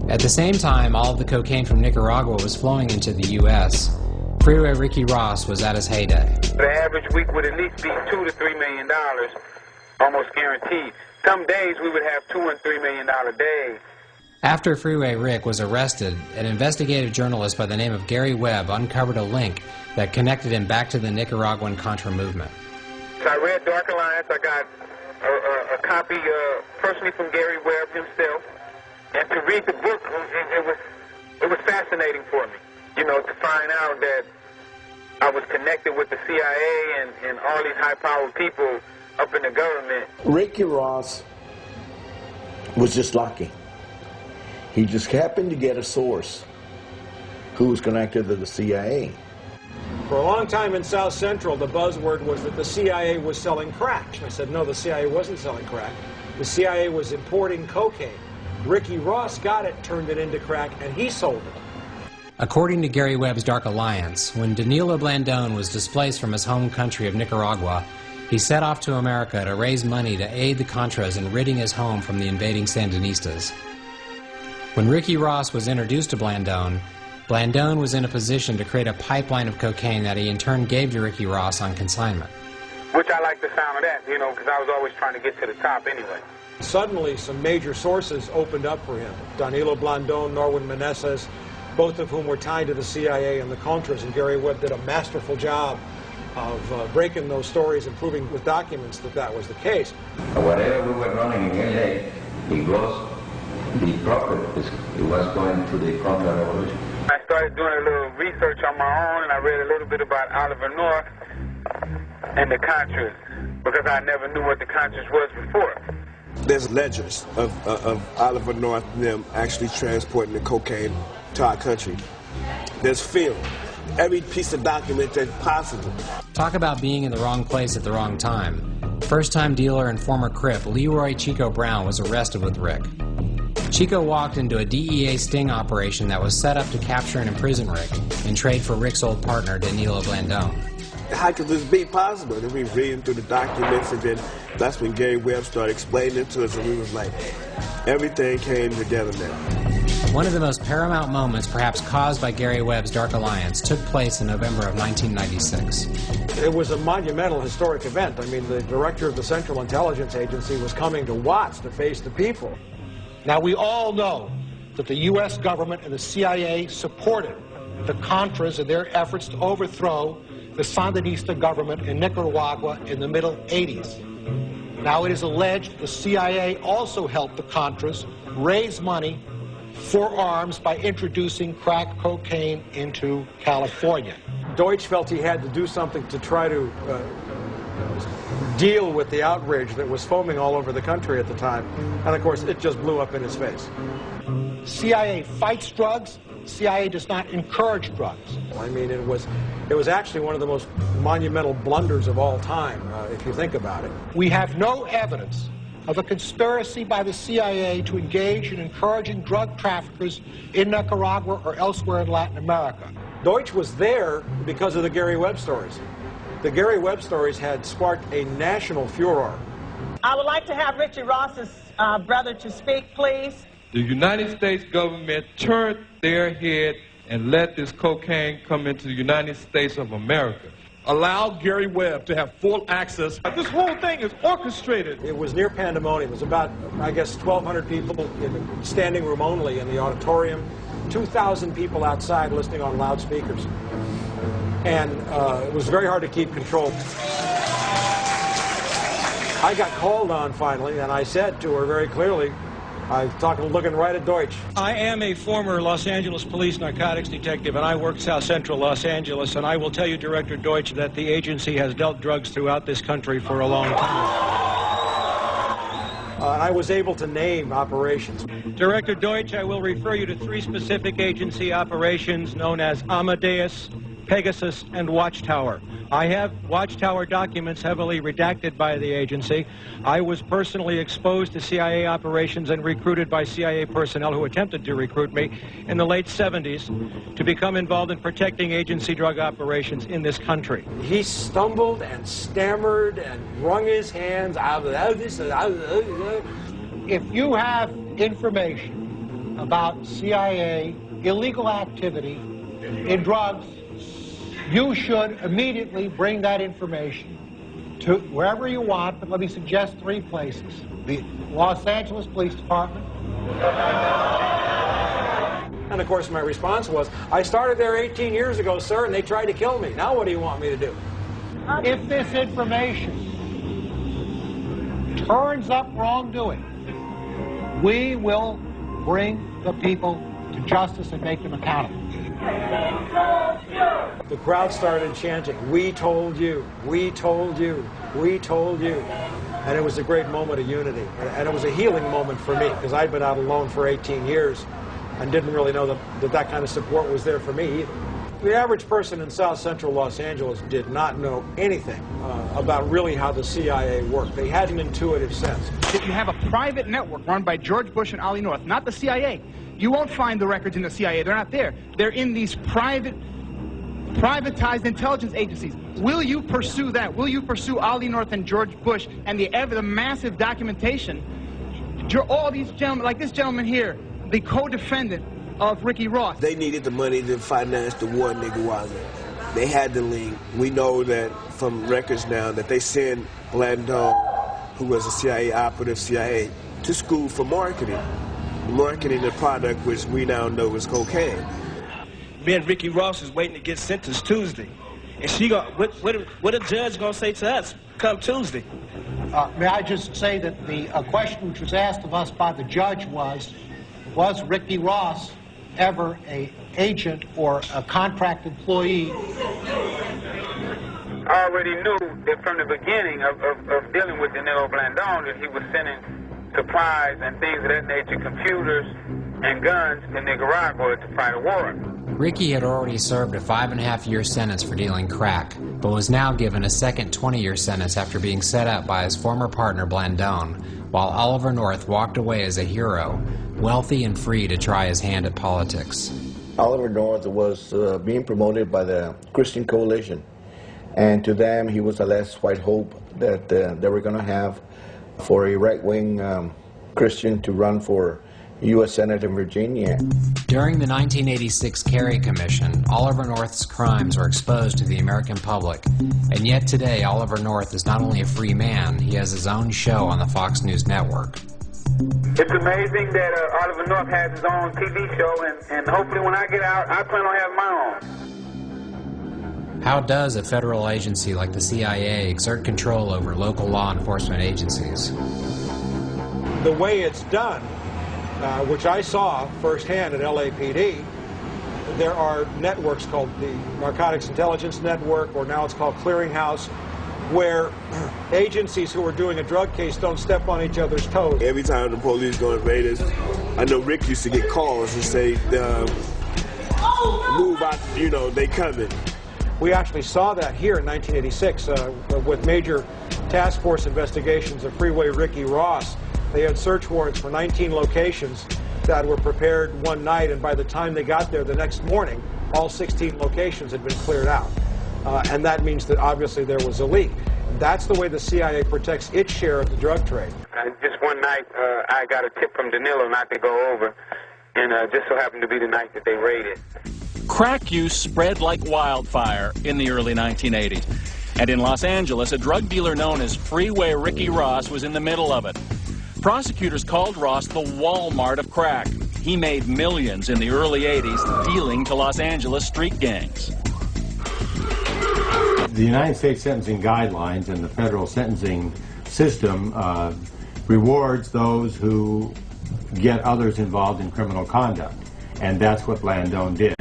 At the same time all of the cocaine from Nicaragua was flowing into the U.S., Freeway Ricky Ross was at his heyday. The average week would at least be $2 to $3 million, almost guaranteed. Some days we would have $2 and $3 million days. After Freeway Rick was arrested, an investigative journalist by the name of Gary Webb uncovered a link that connected him back to the Nicaraguan Contra movement. So I read Dark Alliance. I got a copy personally from Gary Webb himself. And to read the book, it was fascinating for me, you know, to find out that I was connected with the CIA and all these high-powered people up in the government. Ricky Ross was just lucky. He just happened to get a source who was connected to the CIA. For a long time in South Central, the buzzword was that the CIA was selling crack. I said, no, the CIA wasn't selling crack. The CIA was importing cocaine. Ricky Ross got it, turned it into crack, and he sold it. According to Gary Webb's Dark Alliance, when Danilo Blandón was displaced from his home country of Nicaragua, he set off to America to raise money to aid the Contras in ridding his home from the invading Sandinistas. When Ricky Ross was introduced to Blandón, Blandón was in a position to create a pipeline of cocaine that he in turn gave to Ricky Ross on consignment. Which I like the sound of that, you know, because I was always trying to get to the top anyway. Suddenly, some major sources opened up for him. Danilo Blandón, Norwin Meneses, both of whom were tied to the CIA and the Contras, and Gary Webb did a masterful job of breaking those stories and proving with documents that that was the case. Whatever we were running in LA, it was the profit. It was going to the Contra-Revolution. I started doing a little research on my own, and I read a little bit about Oliver North and the Contras, because I never knew what the Contras was before. There's ledgers of Oliver North and them actually transporting the cocaine to our country. There's film. Every piece of document that's possible. Talk about being in the wrong place at the wrong time. First-time dealer and former Crip Leroy Chico Brown was arrested with Rick. Chico walked into a DEA sting operation that was set up to capture and imprison Rick in trade for Rick's old partner, Danilo Blandón. How could this be possible? And we reading through the documents, and then that's when Gary Webb started explaining it to us, and we was like, everything came together now. One of the most paramount moments, perhaps caused by Gary Webb's Dark Alliance, took place in November of 1996. It was a monumental historic event. I mean, the director of the Central Intelligence Agency was coming to Watts to face the people. Now, we all know that the U.S. government and the CIA supported the Contras in their efforts to overthrow the Sandinista government in Nicaragua in the middle 80s. Now, it is alleged the CIA also helped the Contras raise money for arms by introducing crack cocaine into California. Deutsch felt he had to do something to try to deal with the outrage that was foaming all over the country at the time. And of course, it just blew up in his face. CIA fights drugs. CIA does not encourage drugs. I mean, it was actually one of the most monumental blunders of all time, if you think about it. We have no evidence of a conspiracy by the CIA to engage in encouraging drug traffickers in Nicaragua or elsewhere in Latin America. Deutsch was there because of the Gary Webb stories. The Gary Webb stories had sparked a national furor. I would like to have Richie Ross's brother to speak, please. The United States government turned their head and let this cocaine come into the United States of America. Allow Gary Webb to have full access. This whole thing is orchestrated. It was near pandemonium. It was about, I guess, 1,200 people in the standing room only in the auditorium, 2,000 people outside listening on loudspeakers. And it was very hard to keep control. I got called on finally, and I said to her very clearly, I was looking right at Deutsch. I am a former Los Angeles police narcotics detective, and I work South Central Los Angeles, and I will tell you, Director Deutsch, that the agency has dealt drugs throughout this country for a long time. I was able to name operations. Director Deutsch, I will refer you to 3 specific agency operations known as Amadeus, Pegasus, and Watchtower. I have Watchtower documents heavily redacted by the agency. I was personally exposed to CIA operations and recruited by CIA personnel who attempted to recruit me in the late 70s to become involved in protecting agency drug operations in this country. He stumbled and stammered and wrung his hands. If you have information about CIA illegal activity in drugs, you should immediately bring that information to wherever you want, but let me suggest 3 places. The Los Angeles Police Department. And of course my response was, I started there 18 years ago, sir, and they tried to kill me. Now what do you want me to do? If this information turns up wrongdoing, we will bring the people to justice and make them accountable. The crowd started chanting, "We told you, we told you, we told you." And it was a great moment of unity. And it was a healing moment for me, because I'd been out alone for 18 years and didn't really know that kind of support was there for me either. The average person in South Central Los Angeles did not know anything about really how the CIA worked. They had an intuitive sense. If you have a private network run by George Bush and Ollie North, not the CIA, you won't find the records in the CIA. They're not there. They're in these privatized intelligence agencies. Will you pursue that? Will you pursue Ollie North and George Bush and the massive documentation? All these gentlemen, like this gentleman here, the co-defendant of Ricky Ross. They needed the money to finance the war in Nicaragua. They had the link. We know that from records now that they sent Blandon, who was a CIA operative, CIA, to school for marketing the product which we now know is cocaine. Me and Ricky Ross is waiting to get sentenced Tuesday. And she what a judge gonna say to us come Tuesday? May I just say that the question which was asked of us by the judge was Ricky Ross ever an agent or a contract employee? I already knew that from the beginning of dealing with Danilo Blandon that he was sending supplies and things of that nature, computers and guns to Nicaragua to fight a war. Ricky had already served a 5.5-year sentence for dealing crack, but was now given a second 20-year sentence after being set up by his former partner Blandon, while Oliver North walked away as a hero, wealthy and free to try his hand at politics. Oliver North was being promoted by the Christian Coalition, and to them he was the last white hope that they were going to have for a right-wing Christian to run for U.S. Senate in Virginia. During the 1986 Kerry Commission, Oliver North's crimes were exposed to the American public, and yet today Oliver North is not only a free man, he has his own show on the Fox News network. It's amazing that Oliver North has his own TV show, and hopefully when I get out, I plan on having my own. How does a federal agency like the CIA exert control over local law enforcement agencies? The way it's done, which I saw firsthand at LAPD, there are networks called the Narcotics Intelligence Network, or now it's called Clearinghouse, where agencies who are doing a drug case don't step on each other's toes. Every time the police go and raid us, I know Rick used to get calls and say, move out, you know, they coming. We actually saw that here in 1986 with major task force investigations of Freeway Ricky Ross. They had search warrants for 19 locations that were prepared one night, and by the time they got there the next morning, all 16 locations had been cleared out. And that means that obviously there was a leak. That's the way the CIA protects its share of the drug trade. Just one night, I got a tip from Danilo not to go over, and just so happened to be the night that they raided. Crack use spread like wildfire in the early 1980s. And in Los Angeles, a drug dealer known as Freeway Ricky Ross was in the middle of it. Prosecutors called Ross the Walmart of crack. He made millions in the early 80s dealing to Los Angeles street gangs. The United States sentencing guidelines and the federal sentencing system rewards those who get others involved in criminal conduct. And that's what Blandon did.